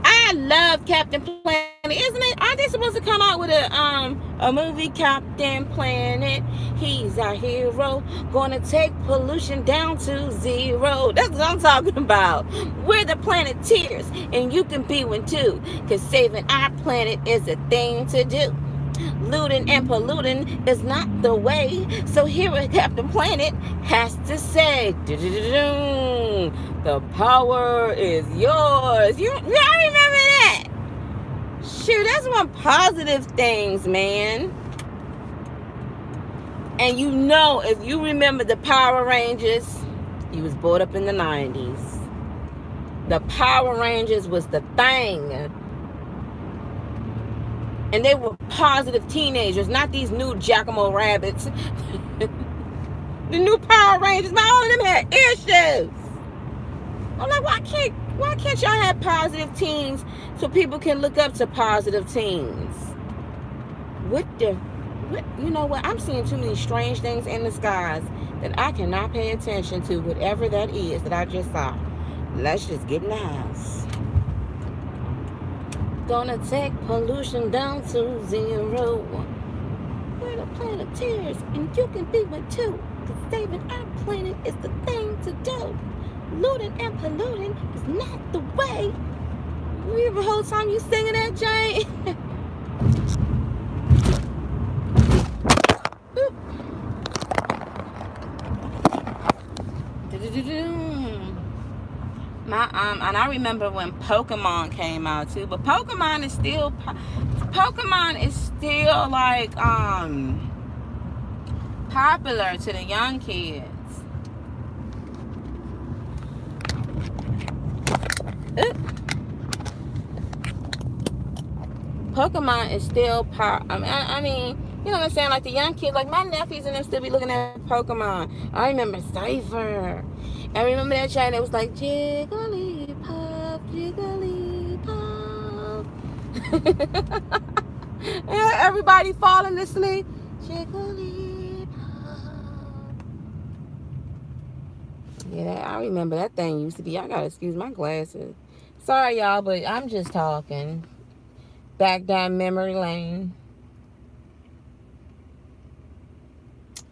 S1: I love Captain Planet. Isn't it? Aren't they supposed to come out with a movie, Captain Planet? He's our hero, gonna take pollution down to zero. That's what I'm talking about. We're the Planeteers, and you can be one too, because saving our planet is a thing to do. Looting and polluting is not the way. So here at Captain Planet has to say, the power is yours. You remember that? Shoot, that's one positive things, man. And you know, if you remember the Power Rangers, you was brought up in the 90s. The Power Rangers was the thing. And they were positive teenagers, not these new Giacomo rabbits. The new Power Rangers, all of them had issues. I'm like, why can't y'all have positive teens so people can look up to positive teens? You know what? I'm seeing too many strange things in the skies that I cannot pay attention to, whatever that is that I just saw. Let's just get in the house. Gonna take pollution down to zero. We're the planet of tears, and you can be one too. Cause saving our planet is the thing to do. Looting and polluting is not the way. Remember the whole time you singing that, Jane? And I remember when Pokemon came out too, but Pokemon is still like popular to the young kids. Pokemon is still I mean, you know what I'm saying? Like the young kids, like my nephews and them still be looking at Pokemon. I remember Cypher. I remember that chant. It was like Jigglypuff, Jigglypuff. Everybody falling asleep. Jigglypuff. Yeah, I remember that thing used to be. I gotta excuse my glasses. Sorry, y'all, but I'm just talking. Back down memory lane.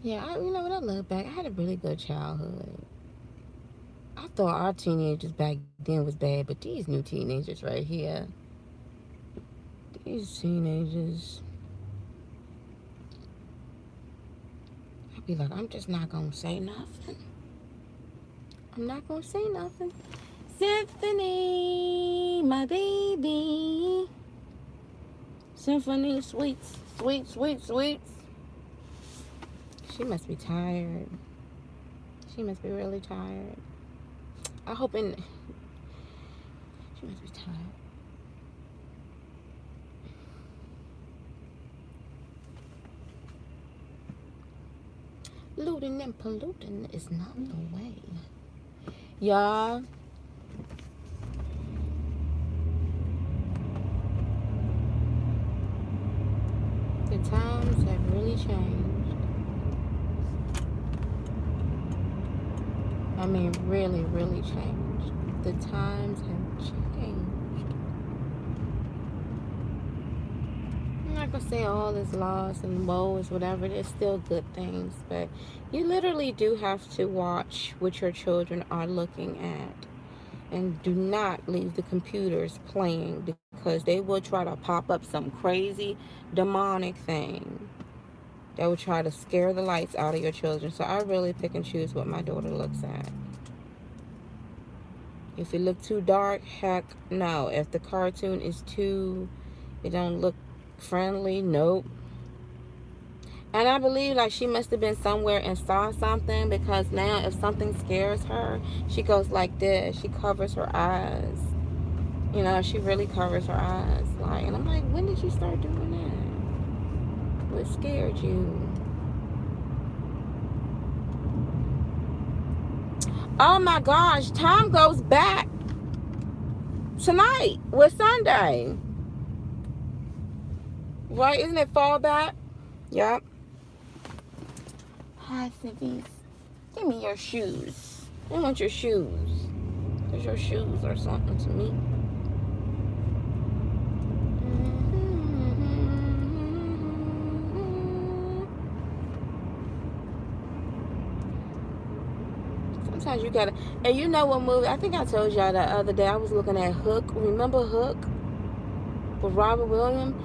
S1: Yeah, you know what? I look back. I had a really good childhood. I thought our teenagers back then was bad, but these new teenagers right here, these teenagers, I'd be like, I'm just not gonna say nothing. I'm not gonna say nothing. Symphony, my baby. Symphony, sweets, sweets, sweets, sweets. She must be tired. She must be really tired. I hope she must be tired. Looting and polluting is not the way. Y'all. The times have really changed. I mean, really, really changed. The times have changed. I'm not gonna say all is lost and woe is whatever. There's still good things, but you literally do have to watch what your children are looking at. And do not leave the computers playing, because they will try to pop up some crazy demonic thing that will try to scare the lights out of your children. So I really pick and choose what my daughter looks at. If it look too dark, heck no. If the cartoon is it don't look friendly, nope. And I believe like she must have been somewhere and saw something, because now if something scares her, she goes like this. She covers her eyes. You know, she really covers her eyes. Like, and I'm like, when did you start doing that? What scared you? Oh my gosh, time goes back. Tonight was Sunday. Right? Isn't it fall back? Yep. Hi, Civvies. Give me your shoes. I want your shoes. Because your shoes are something to me. Sometimes you gotta, and you know what movie? I think I told y'all the other day. I was looking at Hook. Remember Hook? With Robert Williams?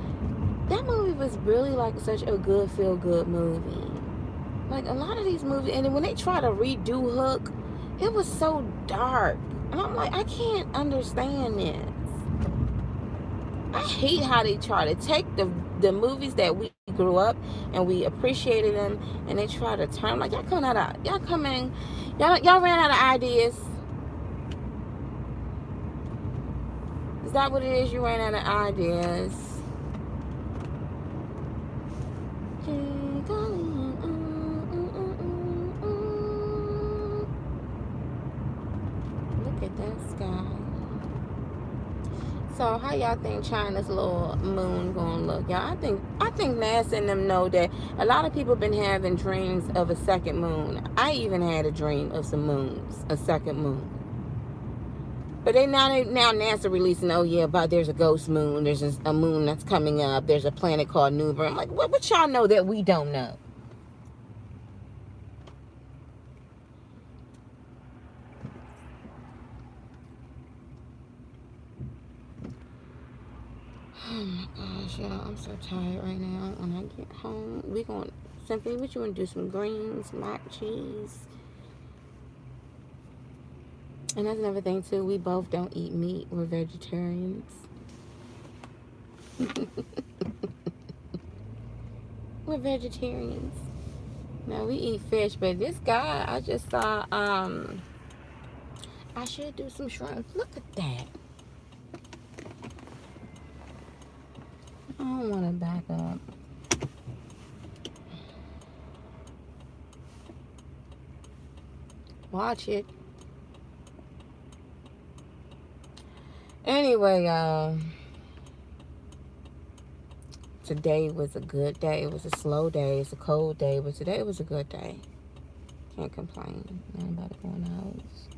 S1: That movie was really like such a good, feel-good movie. Like a lot of these movies, and then when they try to redo Hook, it was so dark. And I'm like, I can't understand this. I hate how they try to take the movies that we grew up and we appreciated them, and they try to turn like y'all ran out of ideas. Is that what it is? You ran out of ideas. Look at that sky. So how y'all think China's little moon gonna look? Y'all, I think NASA and them know that a lot of people been having dreams of a second moon. I even had a dream of some moons, a second moon. But now NASA releasing, oh yeah, but there's a ghost moon. There's a moon that's coming up. There's a planet called Nuber. I'm like, what y'all know that we don't know? Oh my gosh, y'all, I'm so tired right now. When I get home, we going, Symphony, what you want to do? Some greens, mac and cheese. And that's another thing too, we both don't eat meat. We're vegetarians. We're vegetarians. No, we eat fish, but this guy, I just saw, I should do some shrimp. Look at that. I don't want to back up. Watch it. Anyway, y'all. Today was a good day. It was a slow day. It's a cold day, but today was a good day. Can't complain. Nothing about to go in the house.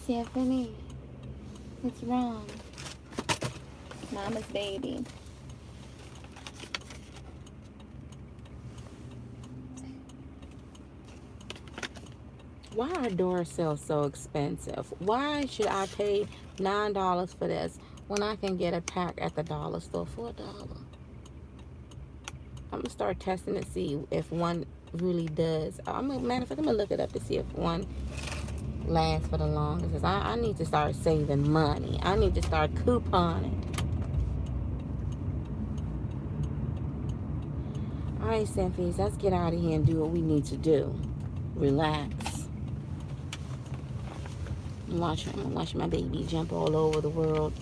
S1: Stephanie, what's wrong? Mama's baby. Why are Duracell so expensive? Why should I pay $9 for this when I can get a pack at the dollar store for $1? I'm gonna start testing to see if one really does. Matter of fact, I'm gonna look it up to see if one lasts for the longest. Cause I need to start saving money. I need to start couponing. All right, Symphonies, let's get out of here and do what we need to do. Relax. I'm gonna watch my baby jump all over the world.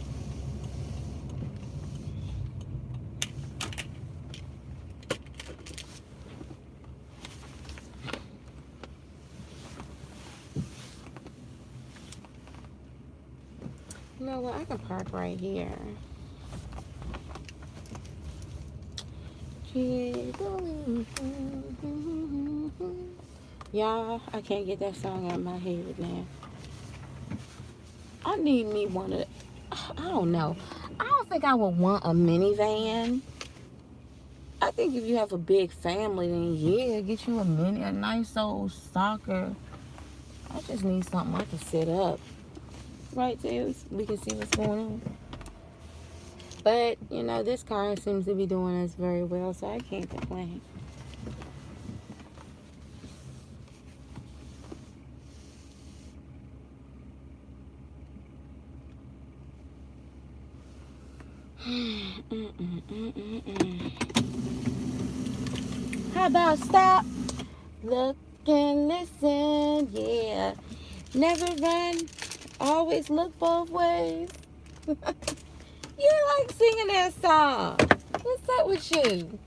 S1: You know what? I can park right here. Y'all, I can't get that song out of my head now. I need me one of, I don't know. I don't think I would want a minivan. I think if you have a big family, then yeah, get you a nice old soccer. I just need something I can set up. Right, so we can see what's going on. But, you know, this car seems to be doing us very well, so I can't complain. How about stop, look and listen, yeah. Never run, always look both ways. You like singing that song. What's up with you?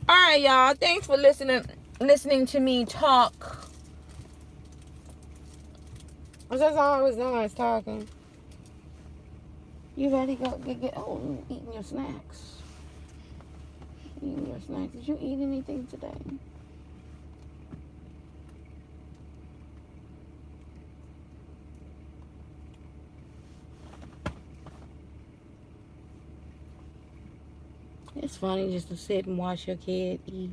S1: Alright, y'all. Thanks for listening to me talk. That's all I was doing, is talking. You ready to go get eating your snacks. Eating your snacks. Did you eat anything today? It's funny just to sit and watch your kid eat.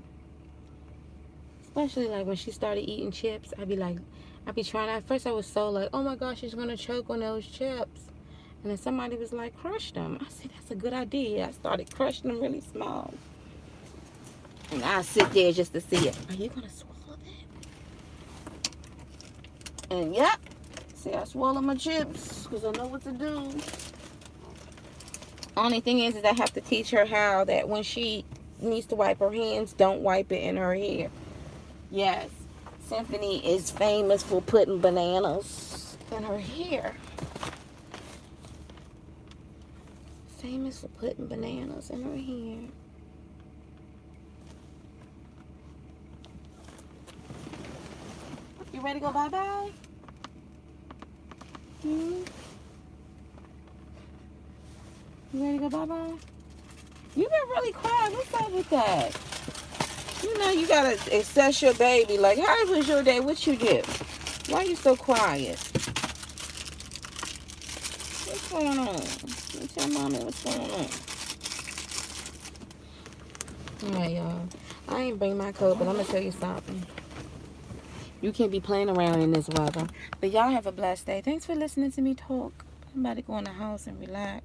S1: Especially like when she started eating chips, I'd be trying. At first I was so like, oh my gosh, she's gonna choke on those chips. And then somebody was like, crush them. I said, that's a good idea. I started crushing them really small. And I sit there just to see it. Are you gonna swallow that? And yep. See, I swallow my chips because I know what to do. Only thing is I have to teach her how that when she needs to wipe her hands, don't wipe it in her hair. Yes, Symphony is famous for putting bananas in her hair. Famous for putting bananas in her hair. You ready to go bye-bye? You ready to go bye-bye? You've been really quiet. What's up with that? You know you gotta assess your baby. Like, how was your day? What you do? Why you so quiet? What's going on? Tell mommy what's going on. Alright, y'all. I ain't bring my coat, but I'm going to tell you something. You can't be playing around in this weather. But y'all have a blessed day. Thanks for listening to me talk. I'm about to go in the house and relax.